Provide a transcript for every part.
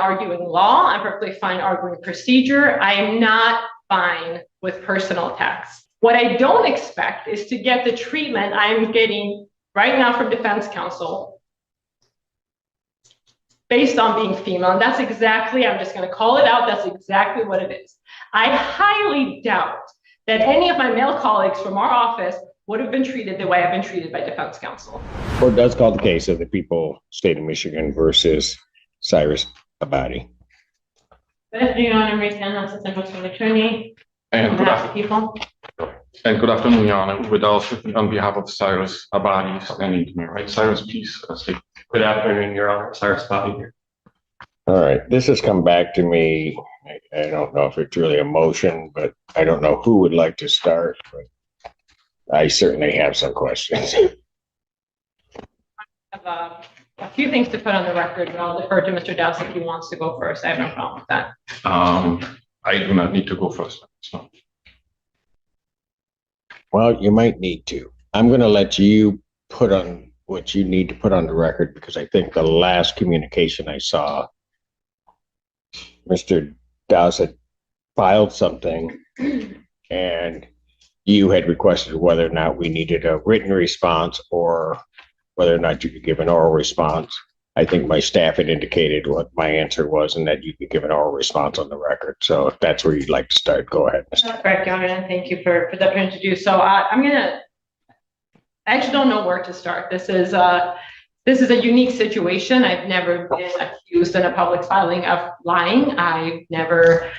arguing law. I'm perfectly fine arguing procedure. I am not fine with personal attacks. What I don't expect is to get the treatment I'm getting right now from defense counsel based on being female. And that's exactly, I'm just going to call it out, that's exactly what it is. I highly doubt that any of my male colleagues from our office would have been treated the way I've been treated by defense counsel. Court does call the case of the people, state of Michigan versus Cyrus Abadi. Good afternoon, Your Honor. Marianne, Assistant Prosecuting Attorney. And good afternoon, Your Honor. With also on behalf of Cyrus Abadi standing to me, right? Cyrus, please state. Good afternoon, Your Honor. Cyrus Abadi here. All right, this has come back to me. I don't know if it's really a motion, but I don't know who would like to start, but I certainly have some questions. I have a few things to put on the record, but I'll defer to Mr. Dowse if he wants to go first. I have no problem with that. I do not need to go first. So. Well, you might need to. I'm going to let you put on what you need to put on the record, because I think the last communication I saw, Mr. Dowse had filed something and you had requested whether or not we needed a written response or whether or not you could give an oral response. I think my staff had indicated what my answer was and that you could give an oral response on the record. So if that's where you'd like to start, go ahead, Mr. That's correct, Your Honor, and thank you for the opportunity to do so. I actually don't know where to start. This is a unique situation. I've never been accused in a public filing of lying. I've never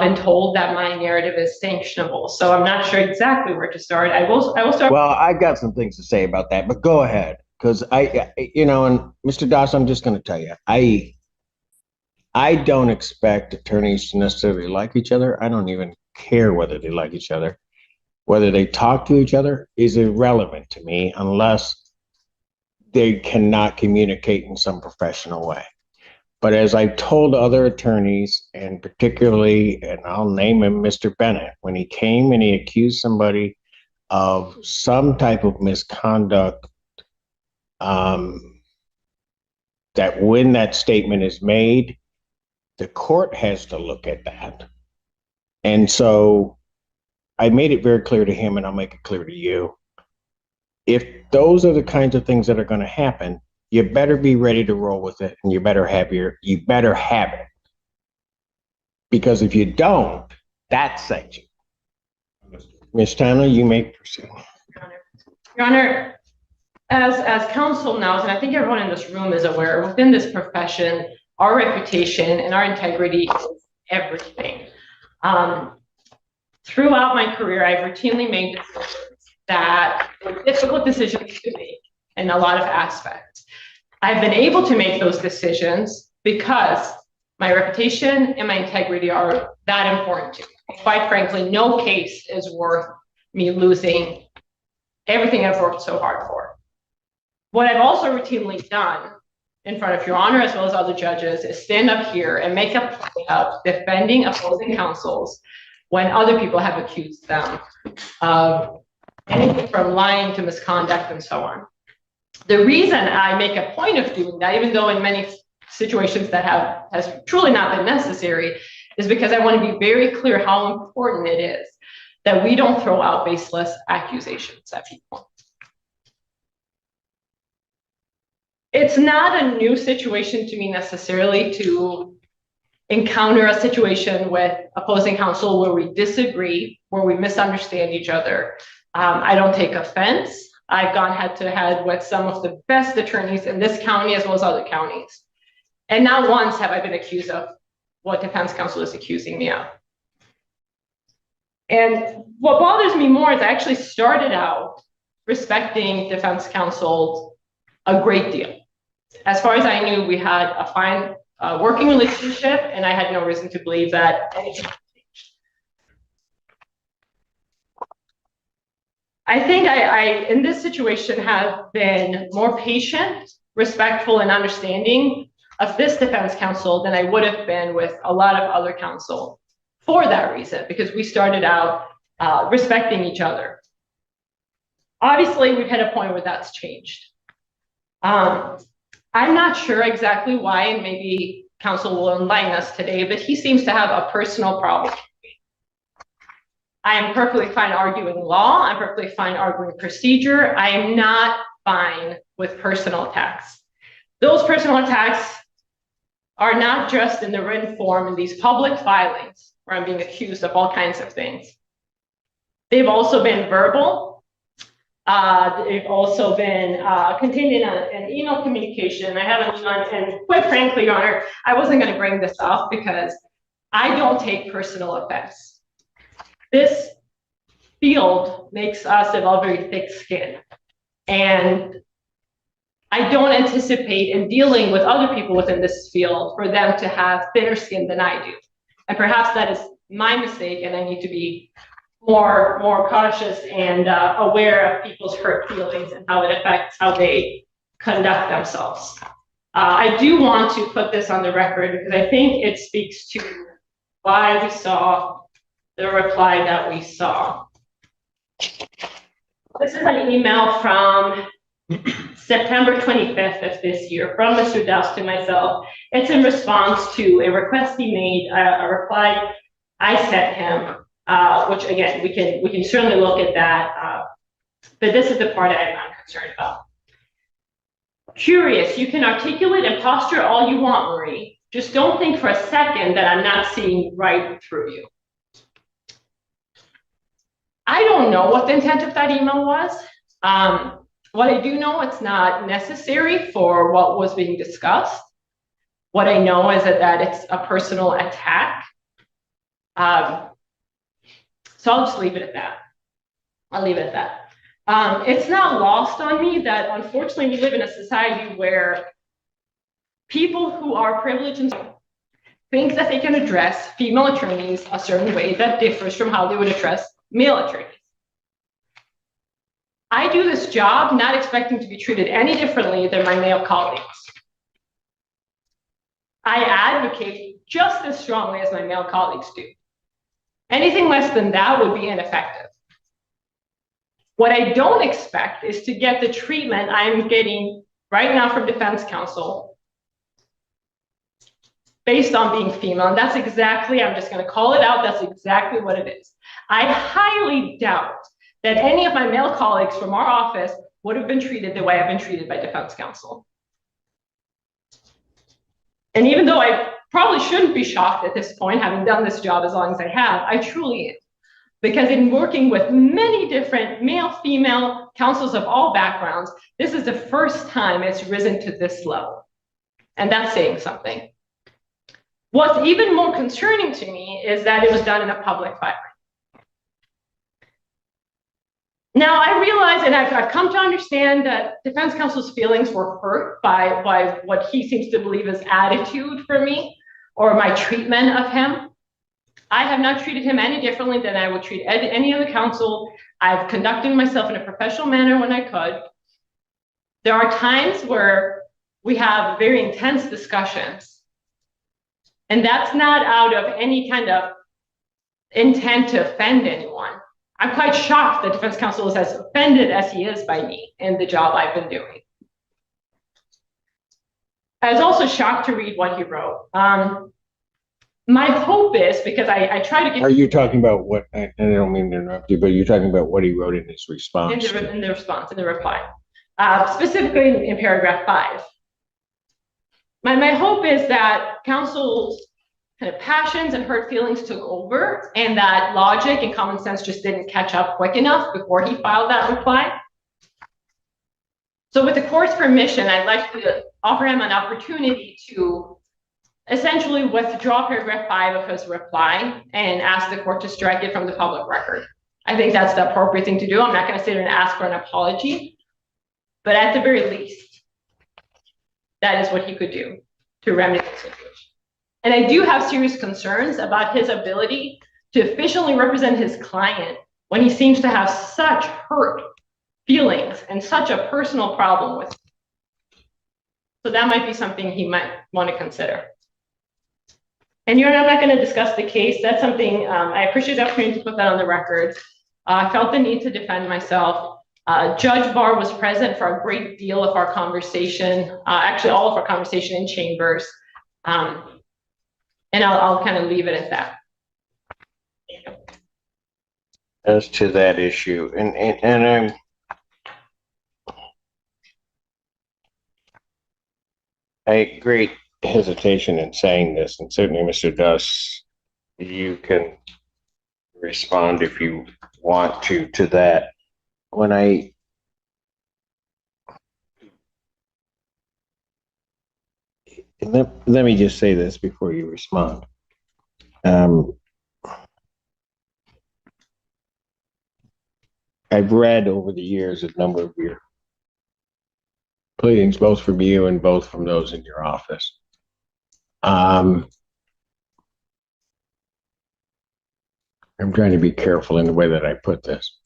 been told that my narrative is sanctionable. So I'm not sure exactly where to start. I will start. Well, I've got some things to say about that, but go ahead. Because and Mr. Dawes, I'm just going to tell you, I don't expect attorneys to necessarily like each other. I don't even care whether they like each other. Whether they talk to each other is irrelevant to me unless they cannot communicate in some professional way. But as I've told other attorneys, and particularly, and I'll name him Mr. Bennett, when he came and he accused somebody of some type of misconduct, that when that statement is made, the court has to look at that. And so I made it very clear to him, and I'll make it clear to you. If those are the kinds of things that are going to happen, you better be ready to roll with it, and you better have it. Because if you don't, that's sanction. Ms. Tanner, you may proceed. Your Honor, as counsel knows, and I think everyone in this room is aware, within this profession, our reputation and our integrity is everything. Throughout my career, I've routinely made decisions that were difficult decisions to make in a lot of aspects. I've been able to make those decisions because my reputation and my integrity are that important to me. Quite frankly, no case is worth me losing everything I've worked so hard for. What I've also routinely done in front of Your Honor, as well as other judges, is stand up here and make a point of defending opposing counsels when other people have accused them of anything from lying to misconduct and so on. The reason I make a point of doing that, even though in many situations that has truly not been necessary, is because I want to be very clear how important it is that we don't throw out baseless accusations at people. It's not a new situation to me necessarily to encounter a situation with opposing counsel where we disagree, where we misunderstand each other. I don't take offense. I've gone head to head with some of the best attorneys in this county as well as other counties. And not once have I been accused of what defense counsel is accusing me of. And what bothers me more is I actually started out respecting defense counsel a great deal. As far as I knew, we had a fine working relationship, and I had no reason to believe that anything changed. I think I in this situation, have been more patient, respectful, and understanding of this defense counsel than I would have been with a lot of other counsel for that reason, because we started out respecting each other. Obviously, we've hit a point where that's changed. I'm not sure exactly why, and maybe counsel will enlighten us today, but he seems to have a personal problem. I am perfectly fine arguing law. I'm perfectly fine arguing procedure. I am not fine with personal attacks. Those personal attacks are not just in the written form in these public filings where I'm being accused of all kinds of things. They've also been verbal. They've also been contained in an email communication. I have an email, and quite frankly, Your Honor, I wasn't going to bring this up because I don't take personal offense. This field makes us develop very thick skin. And I don't anticipate in dealing with other people within this field for them to have thinner skin than I do. And perhaps that is my mistake, and I need to be more cautious and aware of people's hurt feelings and how it affects how they conduct themselves. I do want to put this on the record because I think it speaks to why we saw the reply that we saw. This is an email from September 25th of this year from Mr. Douse to myself. It's in response to a request he made, a reply I sent him, which again, we can certainly look at that, but this is the part I'm concerned about. Curious, you can articulate and posture all you want, Marie. Just don't think for a second that I'm not seeing right through you. I don't know what the intent of that email was. What I do know, it's not necessary for what was being discussed. What I know is that it's a personal attack. So I'll just leave it at that. I'll leave it at that. It's not lost on me that unfortunately we live in a society where people who are privileged and think that they can address female attorneys a certain way that differs from how they would address male attorneys. I do this job not expecting to be treated any differently than my male colleagues. I advocate just as strongly as my male colleagues do. Anything less than that would be ineffective. What I don't expect is to get the treatment I'm getting right now from defense counsel based on being female. And that's exactly, I'm just going to call it out, that's exactly what it is. I highly doubt that any of my male colleagues from our office would have been treated the way I've been treated by defense counsel. And even though I probably shouldn't be shocked at this point, having done this job as long as I have, I truly am. Because in working with many different male, female counsels of all backgrounds, this is the first time it's risen to this level. And that's saying something. What's even more concerning to me is that it was done in a public filing. Now, I realize, and I've come to understand that defense counsel's feelings were hurt by what he seems to believe is attitude for me or my treatment of him. I have not treated him any differently than I would treat any other counsel. I've conducted myself in a professional manner when I could. There are times where we have very intense discussions, and that's not out of any kind of intent to offend anyone. I'm quite shocked that defense counsel is as offended as he is by me and the job I've been doing. I was also shocked to read what he wrote. My hope is, because I try to get— Are you talking about what, and I don't mean to interrupt you, but you're talking about what he wrote in his response? In the reply, specifically in paragraph 5. My hope is that counsel's kind of passions and hurt feelings took over, and that logic and common sense just didn't catch up quick enough before he filed that reply. So with the court's permission, I'd like to offer him an opportunity to essentially withdraw paragraph 5 of his reply and ask the court to strike it from the public record. I think that's the appropriate thing to do. I'm not going to sit here and ask for an apology, but at the very least, that is what he could do to remedy the situation. And I do have serious concerns about his ability to efficiently represent his client when he seems to have such hurt feelings and such a personal problem with him. So that might be something he might want to consider. And I'm not going to discuss the case. That's something I appreciate the opportunity to put that on the record. I felt the need to defend myself. Judge Barr was present for a great deal of our conversation, actually all of our conversation in chambers. And I'll kind of leave it at that. As to that issue, and I great hesitation in saying this, and certainly Mr. Duss, you can respond if you want to that. When let me just say this before you respond. I've read over the years a number of your pleadings, both from you and both from those in your office. I'm trying to be careful in the way that I put this.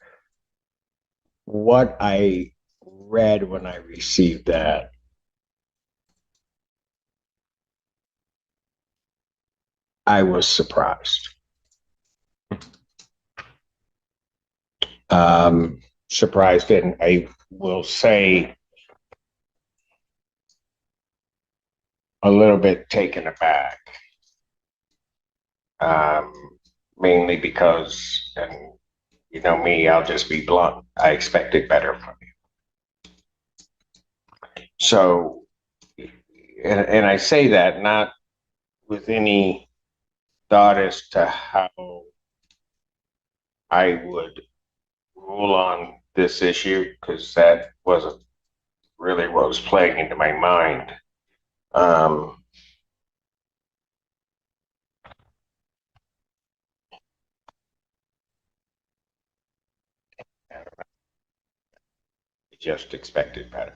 What I read when I received that, I was surprised. Surprised, and I will say a little bit taken aback. Mainly because, and you know me, I'll just be blunt, I expected better from you. So, and I say that not with any thought as to how I would rule on this issue, because that wasn't really what was playing into my mind. Just expected better.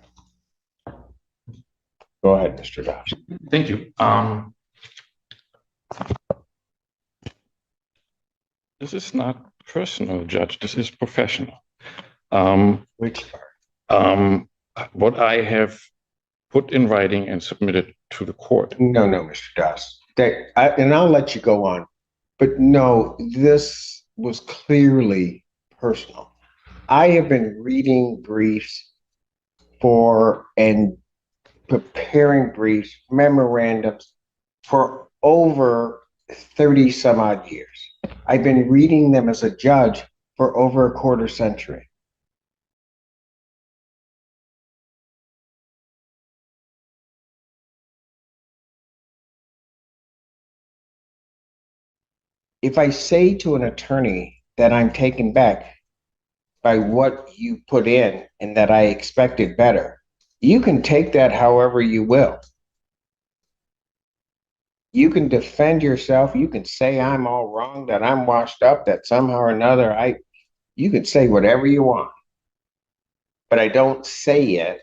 Go ahead, Mr. Doss. Thank you. This is not personal, Judge. This is professional. Which part? What I have put in writing and submitted to the court. No, Mr. Doss. And I'll let you go on. But no, this was clearly personal. I have been reading briefs and preparing briefs, memorandums for over 30 some odd years. I've been reading them as a judge for over a quarter century. If I say to an attorney that I'm taken back by what you put in and that I expected better, you can take that however you will. You can defend yourself. You can say I'm all wrong, that I'm washed up, that somehow or another you can say whatever you want. But I don't say it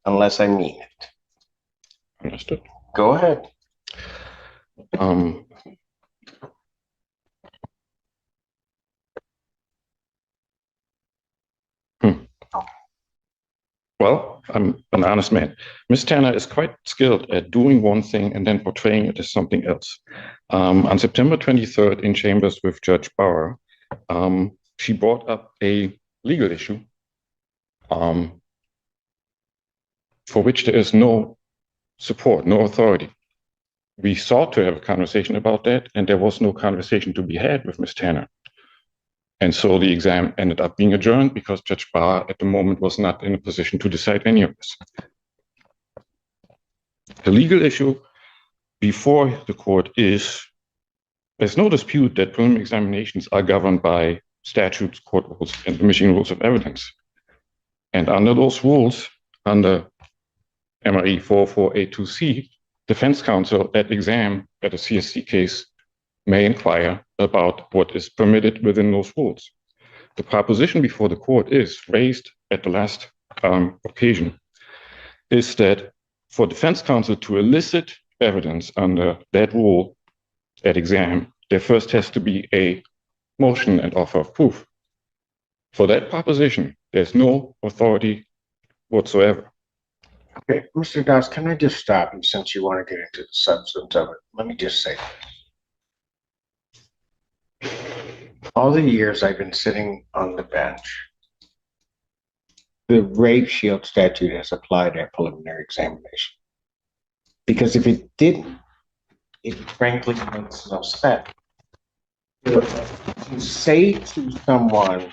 unless I mean it. Understood. Go ahead. Well, I'm an honest man. Ms. Tanner is quite skilled at doing one thing and then portraying it as something else. On September 23rd in chambers with Judge Bauer, she brought up a legal issue for which there is no support, no authority. We sought to have a conversation about that, and there was no conversation to be had with Ms. Tanner. And so the exam ended up being adjourned because Judge Bauer at the moment was not in a position to decide any of this. The legal issue before the court is, there's no dispute that preliminary examinations are governed by statutes, court rules, and the Michigan Rules of Evidence. And under those rules, under MRE 4482C, defense counsel at exam at a CSC case may inquire about what is permitted within those rules. The proposition before the court is raised at the last occasion, is that for defense counsel to elicit evidence under that rule at exam, there first has to be a motion and offer of proof. For that proposition, there's no authority whatsoever. Okay, Mr. Doss, can I just stop you since you want to get into the substance of it? Let me just say this. All the years I've been sitting on the bench, the rape shield statute has applied at preliminary examination. Because if it didn't, it frankly makes no sense. To say to someone,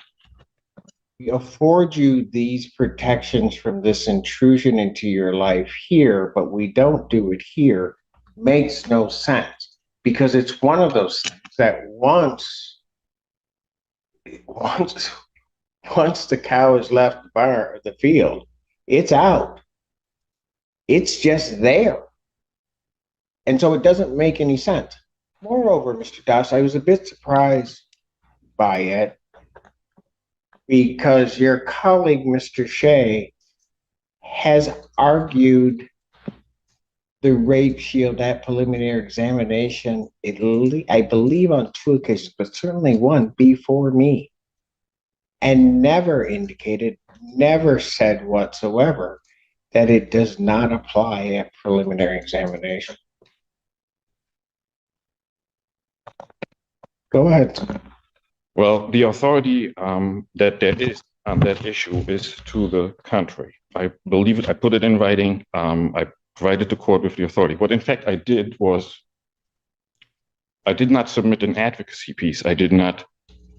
we afford you these protections from this intrusion into your life here, but we don't do it here, makes no sense, because it's one of those things that once the cow has left the barn or the field, it's out. It's just there. And so it doesn't make any sense. Moreover, Mr. Das, I was a bit surprised by it because your colleague, Mr. Shea, has argued the rape shield at preliminary examination, I believe on 2 occasions, but certainly one before me, and never indicated, never said whatsoever that it does not apply at preliminary examination. Go ahead. Well, the authority that there is on that issue is to the contrary. I believe it, I put it in writing. I provided the court with the authority. What in fact I did was, I did not submit an advocacy piece. I did not,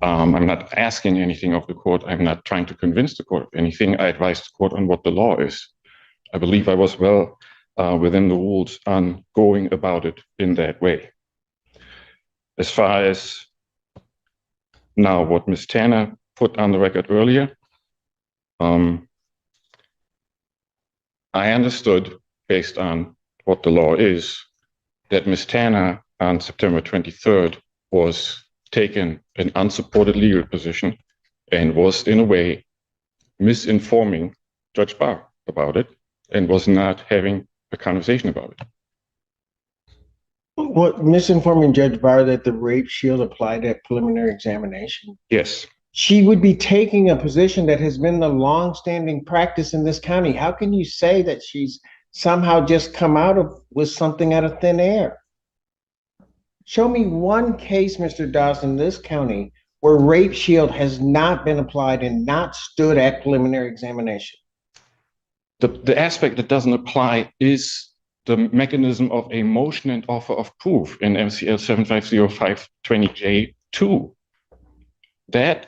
I'm not asking anything of the court. I'm not trying to convince the court of anything. I advised the court on what the law is. I believe I was well within the rules on going about it in that way. As far as now what Ms. Tanner put on the record earlier, I understood, based on what the law is, that Ms. Tanner on September 23rd was taking an unsupported legal position and was in a way misinforming Judge Barr about it and was not having a conversation about it. What, misinforming Judge Barr that the rape shield applied at preliminary examination? Yes. She would be taking a position that has been the longstanding practice in this county. How can you say that she's somehow just come out of with something out of thin air? Show me one case, Mr. Dawson, in this county where rape shield has not been applied and not stood at preliminary examination. The aspect that doesn't apply is the mechanism of a motion and offer of proof in MCL 750520J2. That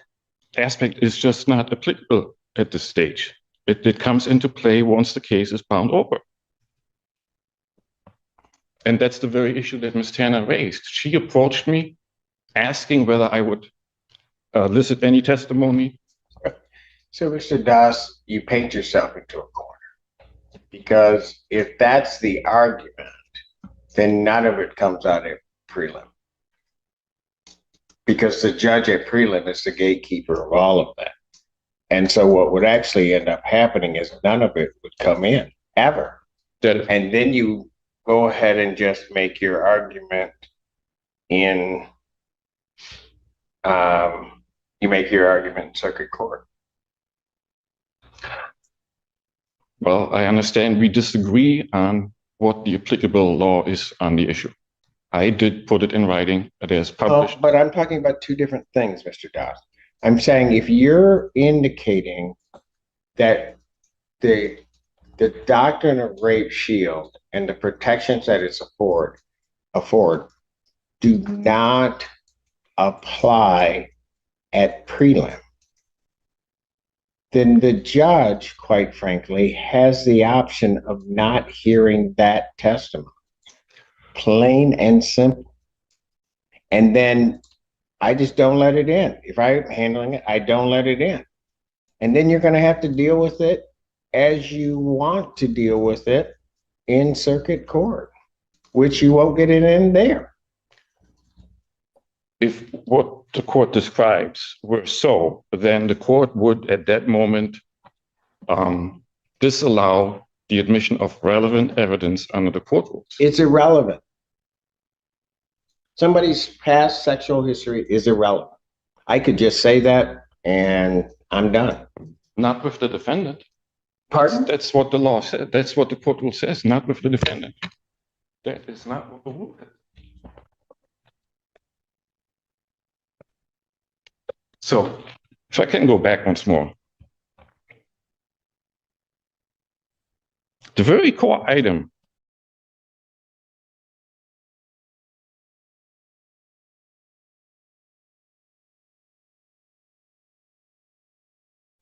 aspect is just not applicable at this stage. It comes into play once the case is bound over. And that's the very issue that Ms. Tanner raised. She approached me asking whether I would elicit any testimony. So, Mr. Das, you paint yourself into a corner. Because if that's the argument, then none of it comes out at prelim. Because the judge at prelim is the gatekeeper of all of that. And so what would actually end up happening is none of it would come in, ever. And then you go ahead and just make your argument in, circuit court. Well, I understand we disagree on what the applicable law is on the issue. I did put it in writing. It is published. But I'm talking about two different things, Mr. Doss. I'm saying if you're indicating that the doctrine of rape shield and the protections that it's afford do not apply at prelim, then the judge, quite frankly, has the option of not hearing that testimony. Plain and simple. And then I just don't let it in. If I'm handling it, I don't let it in. And then you're going to have to deal with it as you want to deal with it in circuit court, which you won't get it in there. If what the court describes were so, then the court would at that moment disallow the admission of relevant evidence under the court rules. It's irrelevant. Somebody's past sexual history is irrelevant. I could just say that and I'm done. Not with the defendant. Pardon? That's what the law said. That's what the court rule says, not with the defendant. That is not what the rule is. So, if I can go back once more. The very core item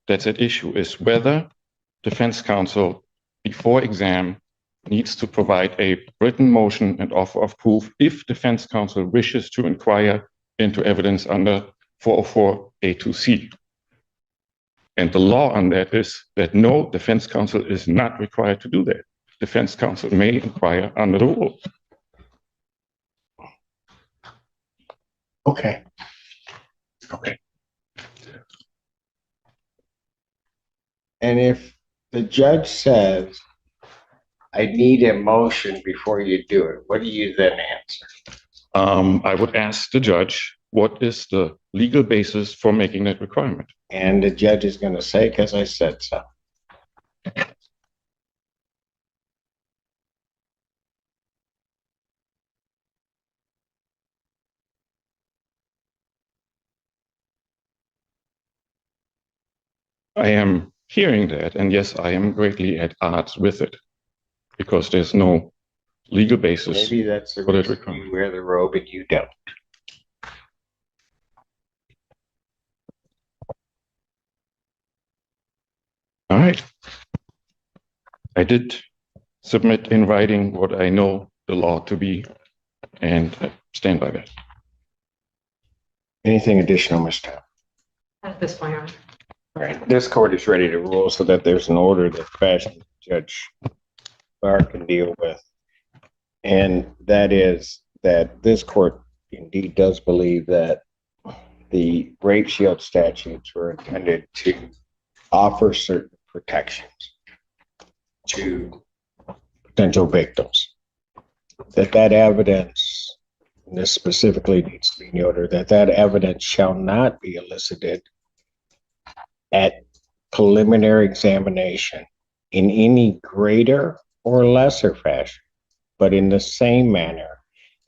that's at issue is whether defense counsel before exam needs to provide a written motion and offer of proof if defense counsel wishes to inquire into evidence under 404A2C. And the law on that is that no, defense counsel is not required to do that. Defense counsel may inquire under the rule. Okay. Okay. And if the judge says, I need a motion before you do it, what do you then answer? I would ask the judge, what is the legal basis for making that requirement? And the judge is going to say, because I said so. I am hearing that, and yes, I am greatly at odds with it because there's no legal basis. Maybe that's the for that reason requirement. you wear the robe and you don't. All right. I did submit in writing what I know the law to be, and I stand by that. Anything additional, Mr. At this point, Your Honor. All right. This court is ready to rule so that there's an order that fashion Judge Barr can deal with. And that is that this court indeed does believe that the rape shield statutes were intended to offer certain protections to potential victims. That evidence, and this specifically needs to be noted, that evidence shall not be elicited at preliminary examination in any greater or lesser fashion, but in the same manner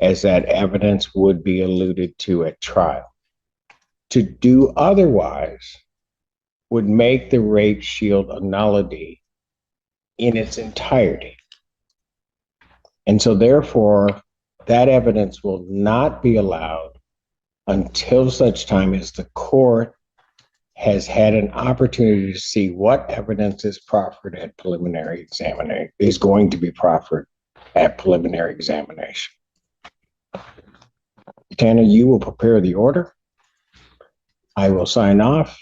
as that evidence would be alluded to at trial. To do otherwise would make the rape shield a nullity in its entirety. And so therefore, that evidence will not be allowed until such time as the court has had an opportunity to see what evidence is proffered at preliminary examination, is going to be proffered at preliminary examination. Tanner, you will prepare the order. I will sign off,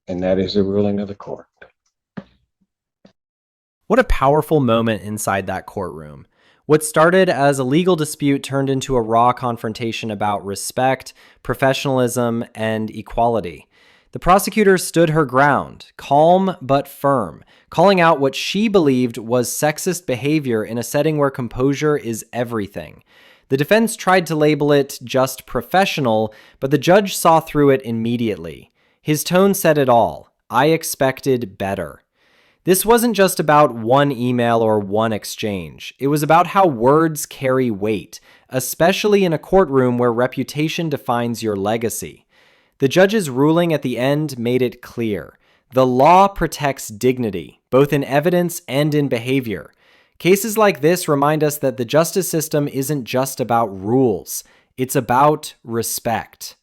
and that is the ruling of the court. What a powerful moment inside that courtroom. What started as a legal dispute turned into a raw confrontation about respect, professionalism, and equality. The prosecutor stood her ground, calm but firm, calling out what she believed was sexist behavior in a setting where composure is everything. The defense tried to label it just professional, but the judge saw through it immediately. His tone said it all. I expected better. This wasn't just about one email or one exchange. It was about how words carry weight, especially in a courtroom where reputation defines your legacy. The judge's ruling at the end made it clear. The law protects dignity, both in evidence and in behavior. Cases like this remind us that the justice system isn't just about rules. It's about respect.